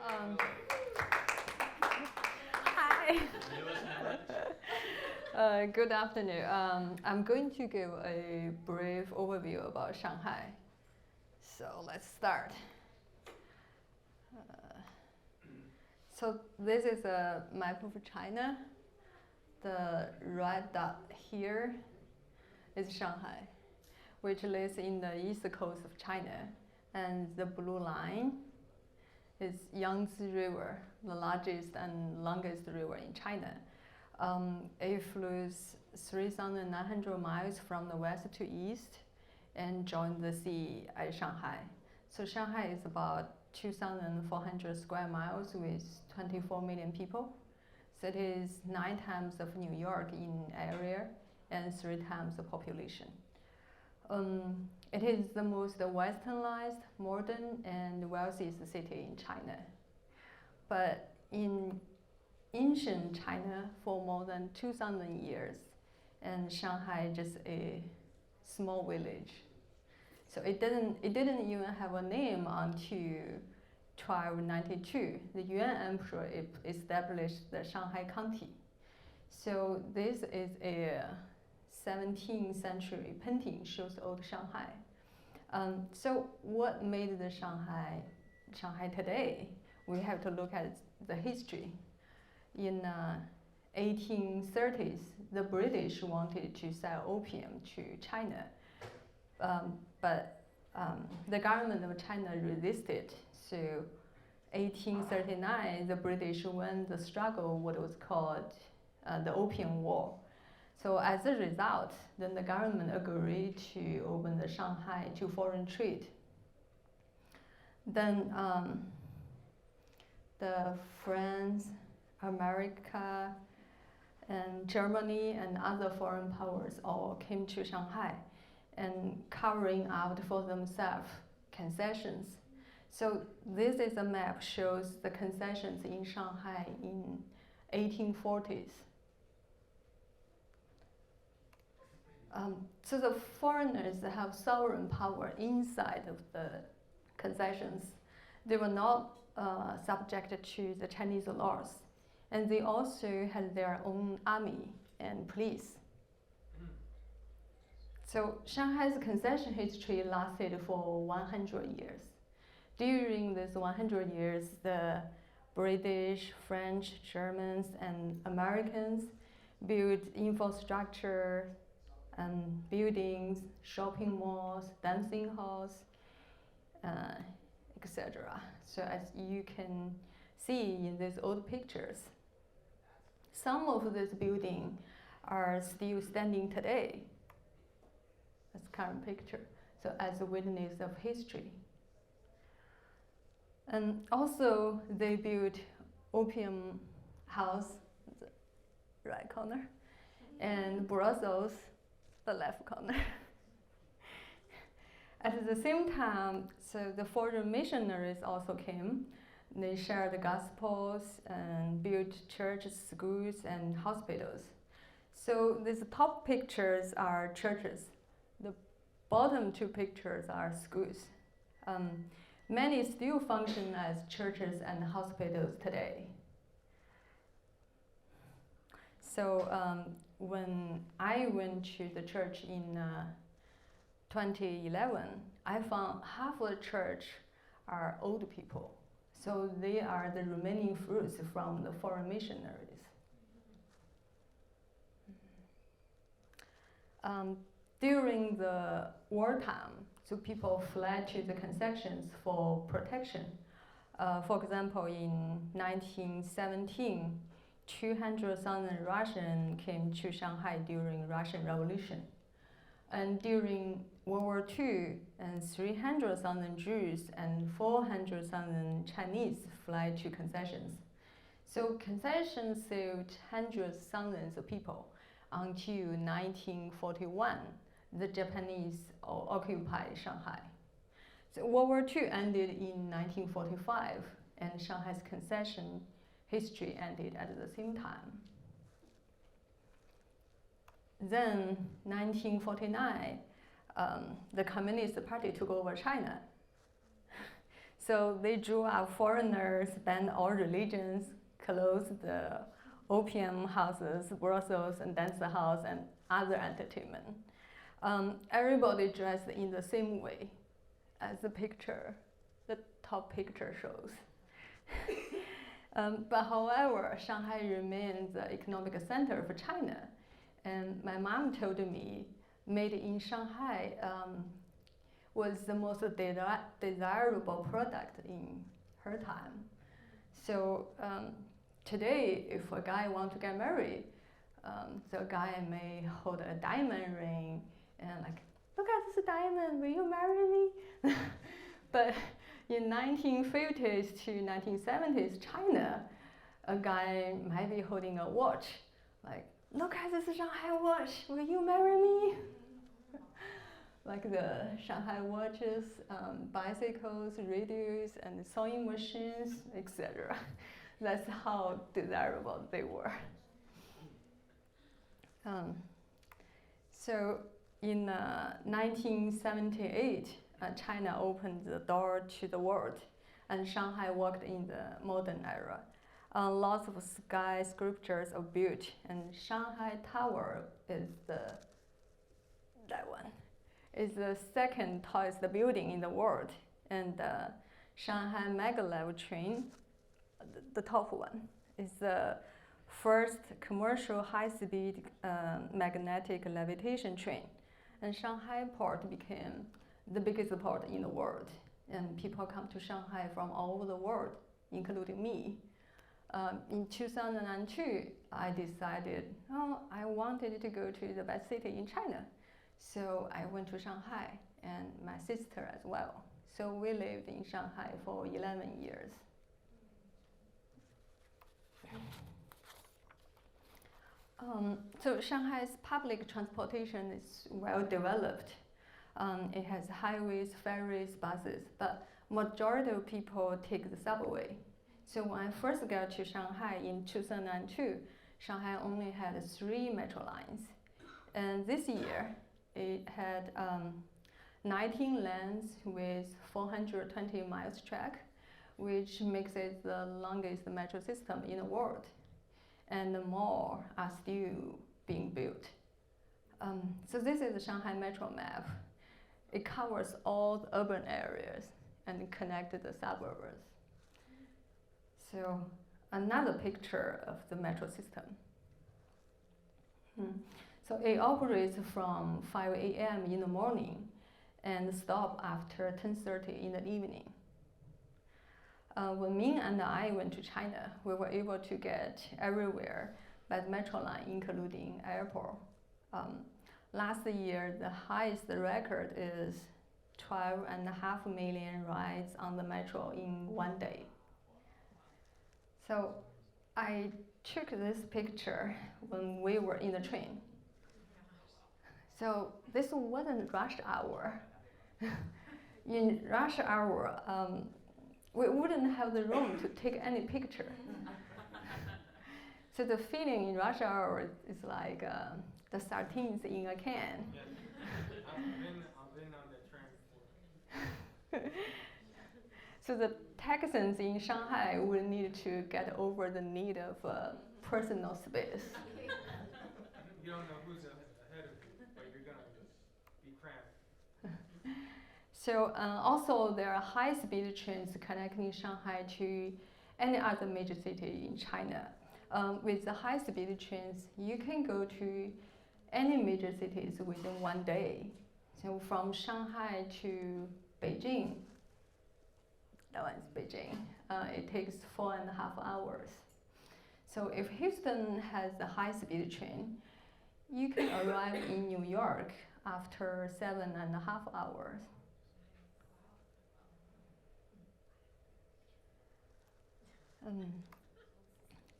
Um, Hi. Good afternoon. I'm going to give a brief overview about Shanghai. So let's start. So this is a map of China. The red dot here is Shanghai, which lies in the east coast of China. And the blue line is Yangtze River, the largest and longest river in China. It flows 3,900 miles from the west to east and joins the sea at Shanghai. So Shanghai is about 2,400 square miles with 24 million people. So it is 9 times of New York in area and 3 times the population. It is the most westernized, modern, and wealthiest city in China. But in ancient China, for more than 2,000 years, and Shanghai just a small village. So it didn't even have a name until 1292. The Yuan Emperor established the Shanghai County. So this is a 17th century painting shows old Shanghai. So what made the Shanghai today? We have to look at the history. In 1830s, the British wanted to sell opium to China, but the government of China resisted. So 1839, the British won the struggle, what was called the Opium War. So as a result, then the government agreed to open the Shanghai to foreign trade. Then the France, America, and Germany and other foreign powers all came to Shanghai and carving out for themselves concessions. So this is a map shows the concessions in Shanghai in 1840s. So the foreigners have sovereign power inside of the concessions. They were not subjected to the Chinese laws. And they also had their own army and police. So Shanghai's concession history lasted for 100 years. During this 100 years, the British, French, Germans, and Americans built infrastructure, buildings, shopping malls, dancing halls, etc. So as you can see in these old pictures, some of these buildings are still standing today. That's current picture. So as a witness of history. And also they built opium house, the right corner, and brothels, the left corner. At the same time, so the foreign missionaries also came. They shared the gospels and built churches, schools, and hospitals. So these top pictures are churches. The bottom 2 pictures are schools. Many still function as churches and hospitals today. So when I went to the church in 2011, I found half of the church are old people. So they are the remaining fruits from the foreign missionaries. During the wartime, so people fled to the concessions for protection. For example, in 1917, 200,000 Russians came to Shanghai during Russian Revolution. And during World War II, and 300,000 Jews and 400,000 Chinese fled to concessions. So concessions saved hundreds of thousands of people until 1941. The Japanese occupied Shanghai. So World War II ended in 1945, and Shanghai's concession history ended at the same time. Then, 1949, the Communist Party took over China. So they drew out foreigners, banned all religions, closed the opium houses, brothels, and dance house, and other entertainment. Everybody dressed in the same way as the top picture shows. But however, Shanghai remains the economic center for China. And my mom told me, made in Shanghai was the most desirable product in her time. So today, if a guy wants to get married, the guy may hold a diamond ring and like, look at this diamond, will you marry me? But in 1950s to 1970s China, a guy might be holding a watch, like, look at this Shanghai watch, will you marry me? Like the Shanghai watches, bicycles, radios, and sewing machines, etc. That's how desirable they were. So in 1978, China opened the door to the world, and Shanghai walked in the modern era. Lots of skyscrapers are built, and Shanghai Tower is that one. It's the second tallest building in the world, and the Shanghai Maglev train, the top one, is the first commercial high-speed magnetic levitation train. And Shanghai port became the biggest port in the world, and people come to Shanghai from all over the world, including me. In 2002, I decided, I wanted to go to the best city in China. So I went to Shanghai, and my sister as well. So we lived in Shanghai for 11 years. So Shanghai's public transportation is well developed. It has highways, ferries, buses, but majority of people take the subway. So when I first got to Shanghai in 2002, Shanghai only had 3 metro lines. And this year, it had 19 lanes with 420 miles track, which makes it the longest metro system in the world. And more are still being built. So this is the Shanghai Metro Map. It covers all the urban areas and connects the suburbs. So another picture of the metro system. So it operates from 5 a.m. in the morning and stop after 10:30 in the evening. When Ming and I went to China, we were able to get everywhere by the metro line, including airport. Last year, the highest record is 12.5 million rides on the metro in one day. So I took this picture when we were in the train. So this wasn't rush hour. In rush hour, we wouldn't have the room to take any picture. So the feeling in rush hour is like the sardines in a can. Yes. I've been on the train before. So the Texans in Shanghai will need to get over the need of personal space. You don't know who's ahead of you, but you're gonna be cramped. So also there are high-speed trains connecting Shanghai to any other major city in China. With the high-speed trains, you can go to any major cities within one day. So from Shanghai to Beijing, that one's Beijing, it takes 4.5 hours. So if Houston has the high-speed train, you can arrive in New York after 7.5 hours.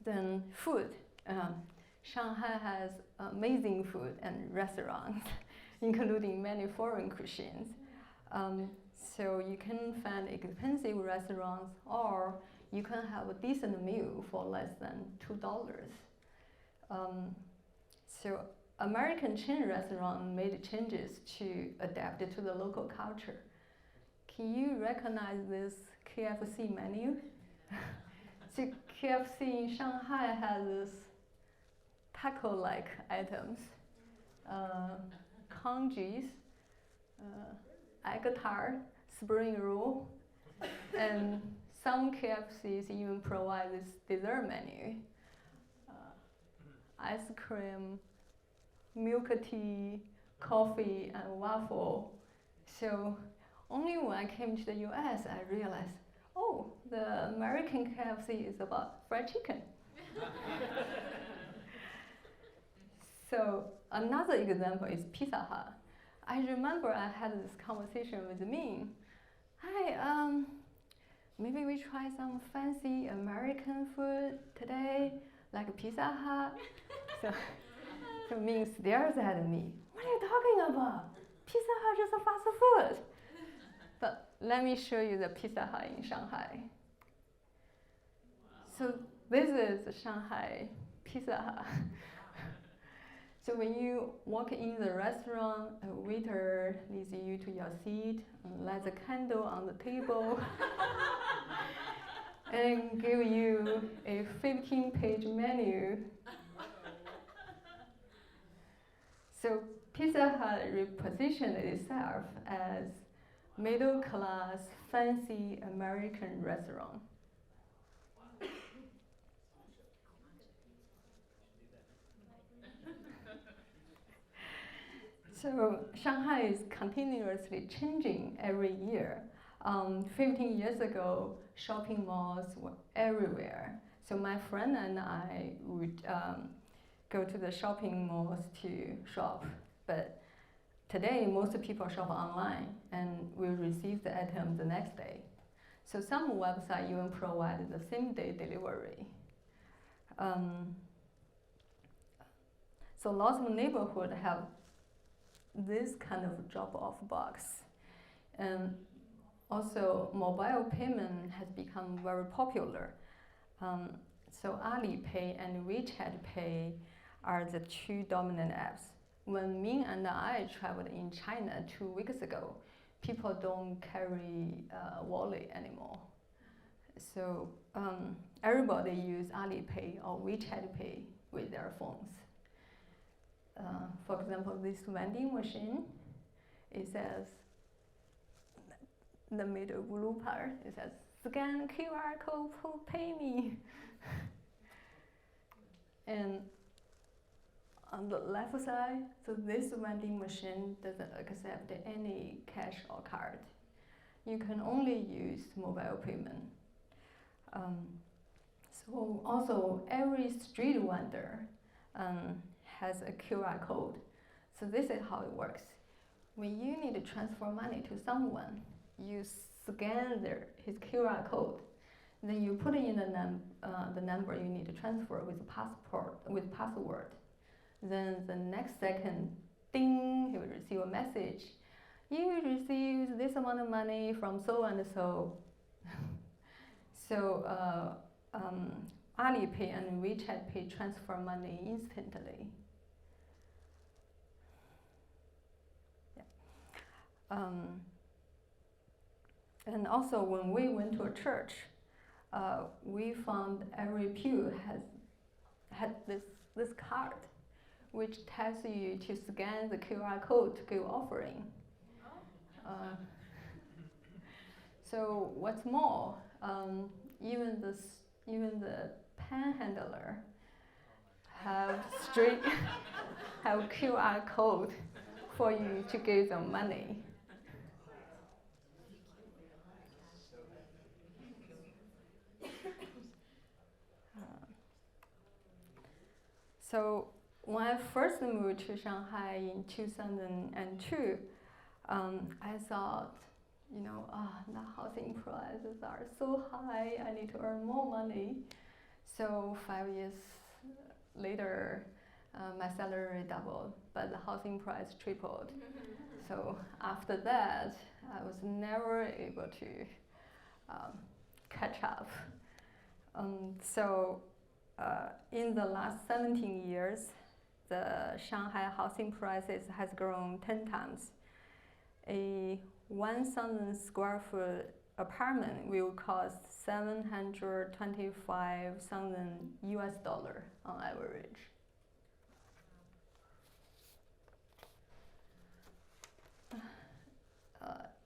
Then food. Shanghai has amazing food and restaurants, including many foreign cuisines. So you can find expensive restaurants, or you can have a decent meal for less than $2. So American chain restaurant made changes to adapt it to the local culture. Can you recognize this KFC menu? So KFC in Shanghai has this taco-like items, congis, egg tart, spring roll, and some KFCs even provide this dessert menu. Ice cream, milk tea, coffee, and waffle. So only when I came to the US, I realized, oh, the American KFC is about fried chicken. So another example is Pizza Hut. I remember I had this conversation with Ming. Hi, maybe we try some fancy American food today, like Pizza Hut. So Ming stares at me. What are you talking about? Pizza Hut is a fast food. But let me show you the Pizza Hut in Shanghai. So this is the Shanghai Pizza Hut. So when you walk in the restaurant, a waiter leads you to your seat and lights a candle on the table and give you a 15-page menu. So Pizza Hut repositioned itself as middle-class, fancy American restaurant. So Shanghai is continuously changing every year. 15 years ago, shopping malls were everywhere. So my friend and I would go to the shopping malls to shop. But today, most people shop online and will receive the item the next day. So some websites even provide the same-day delivery. So lots of neighborhoods have this kind of drop-off box. And also, mobile payment has become very popular. So Alipay and WeChat Pay are the two dominant apps. When Ming and I traveled in China 2 weeks ago, people don't carry a wallet anymore. So everybody use Alipay or WeChat Pay with their phones. For example, this vending machine, it says, the middle blue part, it says, scan QR code, pay me. And on the left side, so this vending machine doesn't accept any cash or card. You can only use mobile payment. So also every street vendor has a QR code. So this is how it works. When you need to transfer money to someone, you scan his QR code. Then you put in the number you need to transfer with password. Then the next second, ding, he will receive a message. You received this amount of money from so and so. So Alipay and WeChat Pay transfer money instantly. Yeah. And also when we went to a church, we found every pew had this card, which tells you to scan the QR code to give offering. So what's more, even the panhandler have QR code for you to give them money. So when I first moved to Shanghai in 2002, I thought, the housing prices are so high, I need to earn more money. So 5 years later, my salary doubled, but the housing price tripled. So after that, I was never able to catch up. In the last 17 years, the Shanghai housing prices has grown 10 times. A 1,000 square foot apartment will cost $725,000 on average.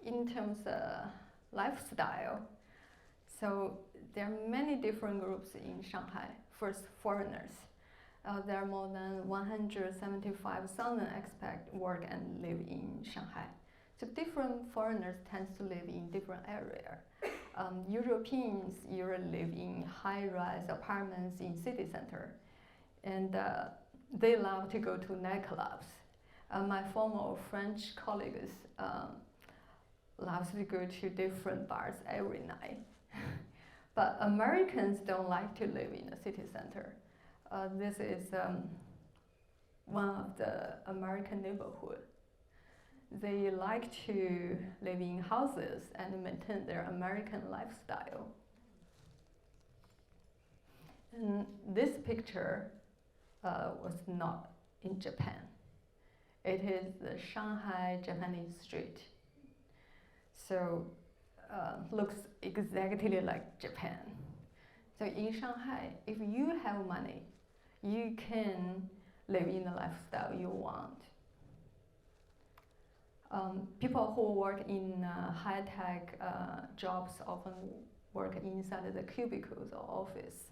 In terms of lifestyle, so there are many different groups in Shanghai. First, foreigners. There are more than 175,000 expats work and live in Shanghai. So different foreigners tend to live in different areas. Europeans usually live in high-rise apartments in city center, and they love to go to nightclubs. My former French colleagues loves to go to different bars every night. But Americans don't like to live in a city center. This is one of the American neighborhood. They like to live in houses and maintain their American lifestyle. And this picture was not in Japan. It is the Shanghai Japanese street. So looks exactly like Japan. So in Shanghai, if you have money, you can live in the lifestyle you want. People who work in high-tech jobs often work inside the cubicles or office.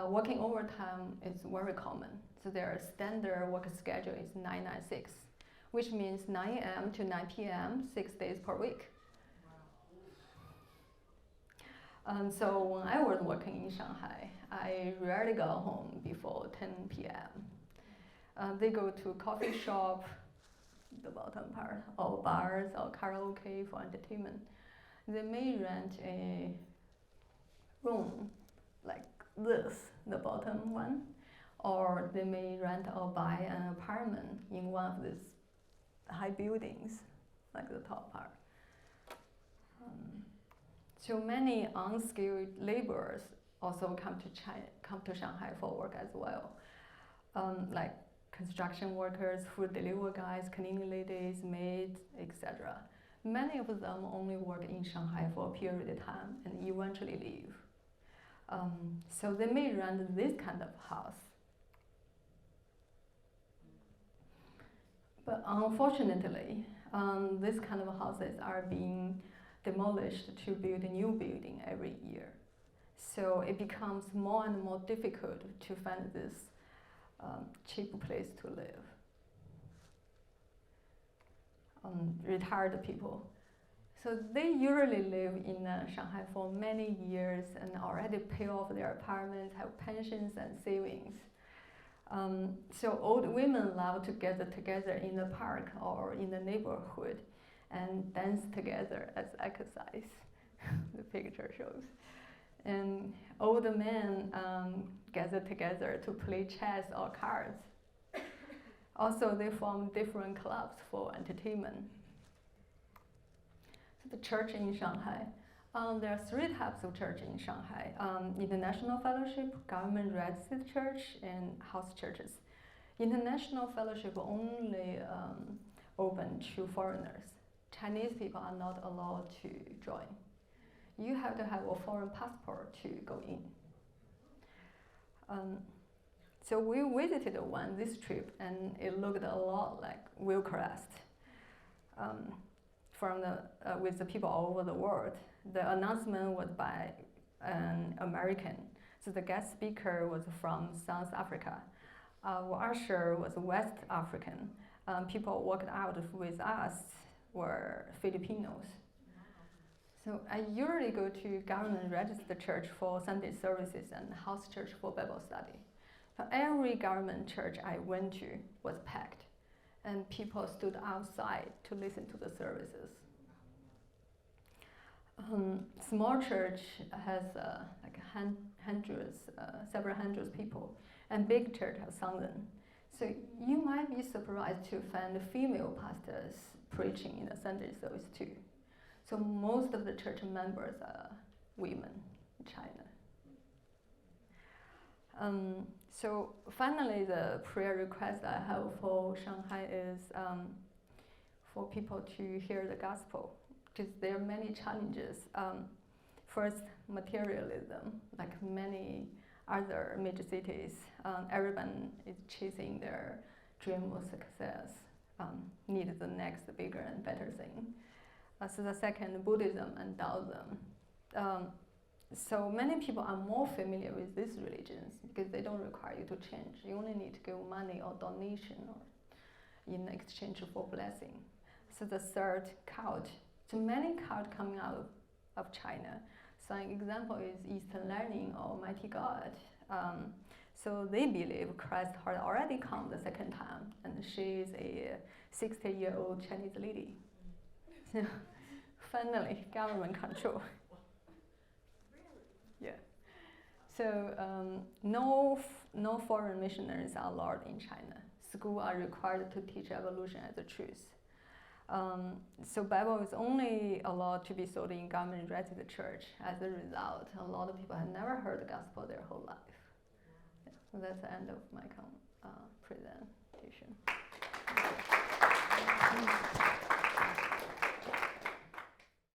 Working overtime is very common. So their standard work schedule is 996, which means 9 a.m. to 9 p.m., 6 days per week. So when I was working in Shanghai, I rarely got home before 10 p.m. They go to coffee shop, the bottom part, or bars or karaoke for entertainment. They may rent a room like this, the bottom one, or they may rent or buy an apartment in one of these high buildings, like the top part. So many unskilled laborers also come to Shanghai for work as well, like construction workers, food delivery guys, cleaning ladies, maids, etc. Many of them only work in Shanghai for a period of time and eventually leave. So they may rent this kind of house. But unfortunately, these kind of houses are being demolished to build a new building every year. So it becomes more and more difficult to find this cheap place to live. Retired people. So they usually live in Shanghai for many years and already pay off their apartments, have pensions and savings. So old women love to gather together in the park or in the neighborhood and dance together as exercise, the picture shows. And older men gather together to play chess or cards. Also, they form different clubs for entertainment. So the church in Shanghai. There are 3 types of church in Shanghai. International Fellowship, government-registered church, and house churches. International Fellowship only open to foreigners. Chinese people are not allowed to join. You have to have a foreign passport to go in. So we visited this trip, and it looked a lot like Wilcrest. With the people all over the world. The announcement was by an American. So the guest speaker was from South Africa. Our usher was West African. People walked out with us were Filipinos. So I usually go to government-registered church for Sunday services and house church for Bible study. So every government church I went to was packed, and people stood outside to listen to the services. Small church has several hundreds people, and big church has 1,000. So you might be surprised to find female pastors preaching in the Sunday service too. So most of the church members are women in China. So finally, the prayer request I have for Shanghai is for people to hear the gospel. because there are many challenges. First, materialism, like many other major cities, everyone is chasing their dream of success, need the next bigger and better thing. So the second, Buddhism and Taoism. So many people are more familiar with these religions because they don't require you to change. You only need to give money or donation or in exchange for blessing. So the third, cult. So many cults coming out of China. So an example is Eastern learning or Almighty God. So they believe Christ had already come the second time, and she is a 60-year-old Chinese lady. So finally, government control. Yeah. So no foreign missionaries are allowed in China. Schools are required to teach evolution as a truth. So Bible is only allowed to be sold in government-registered church. As a result, a lot of people have never heard the gospel their whole life. Yeah. So that's the end of my present.